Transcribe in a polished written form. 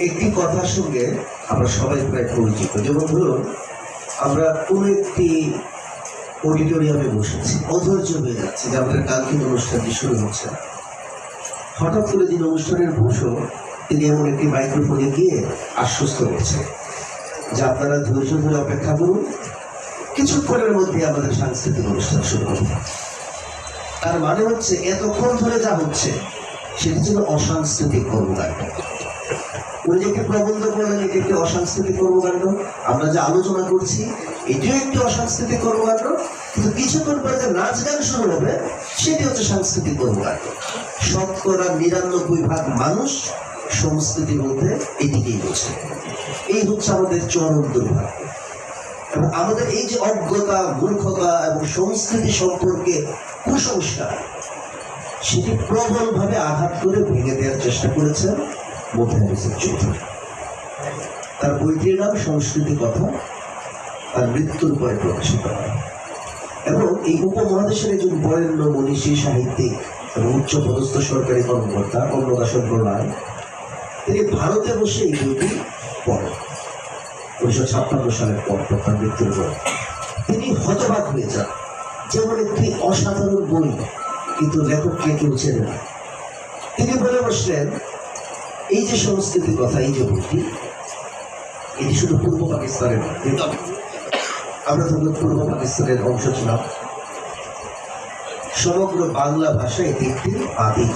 একটি কথার সঙ্গে আমরা সবাই প্রায় পরিচিত। যেমন ধরুন, আমরা কোনো একটি অডিটোরিয়ামে বসেছি, অধৈর্য হয়ে যাচ্ছে যে আমাদের কাঙ্ক্ষিত অনুষ্ঠানটি শুরু হচ্ছে না। হঠাৎ করে যিনি অনুষ্ঠানের ঘোষক, তিনি এমন একটি মাইক্রোফোনে গিয়ে আশ্বস্ত করছে যে আপনারা ধৈর্য ধরে অপেক্ষা করুন, কিছুক্ষণের মধ্যে আমাদের সাংস্কৃতিক অনুষ্ঠান শুরু হবে। তার মানে হচ্ছে এতক্ষণ ধরে যা হচ্ছে সেটি ছিল অসাংস্কৃতিক কর্মকাণ্ড। উনি যে একটি প্রবন্ধ করলেন, এটি একটি অসাংস্কৃতিক কর্মকাণ্ড। আমরা যে আলোচনা করছি এটিও একটি অসাংস্কৃতিক কর্মকাণ্ড, কিন্তু কিছুক্ষণ পরে যে নাচ গান শুরু হবে সেটি হচ্ছে সাংস্কৃতিক কর্মকাণ্ড। ৯৯% মানুষ সংস্কৃতি বলতে এটিকেই বোঝে। এই হচ্ছে আমাদের চরম দুর্ভাগ্য। এবং আমাদের এই যে অজ্ঞতা, মূর্খতা এবং সংস্কৃতি সম্পর্কে কুসংস্কার, সেটি প্রবলভাবে আঘাত করে ভেঙে দেওয়ার চেষ্টা করেছেন মোতাহার হোসেন চৌধুরী। তার বইটির নাম সংস্কৃতি কথা, তার মৃত্যুর পরে প্রকাশিত হয়। এবং এই উপমহাদেশের একজন বরেণ্য মনীষী, সাহিত্যিক এবং উচ্চপদস্থ সরকারি কর্মকর্তা অন্নদাশন প্রণয়, তিনি ভারতে বসে এই বইটি পড়েন ১৯৫৬ সালের পর, তার মৃত্যুর পর। তিনি হতবাক হয়ে যান, যেমন একটি অসাধারণ বই, কিন্তু লেখককে কেউ চেনে না। তিনি বলে বসলেন, এই যে সংস্কৃতির কথা, এই যে বইটি, এটি শুধু পূর্ব পাকিস্তানের নয়, আমরা তখন পূর্ব পাকিস্তানের অংশ ছিলাম। সমগ্র বাংলা ভাষায় এটি একটি আদি।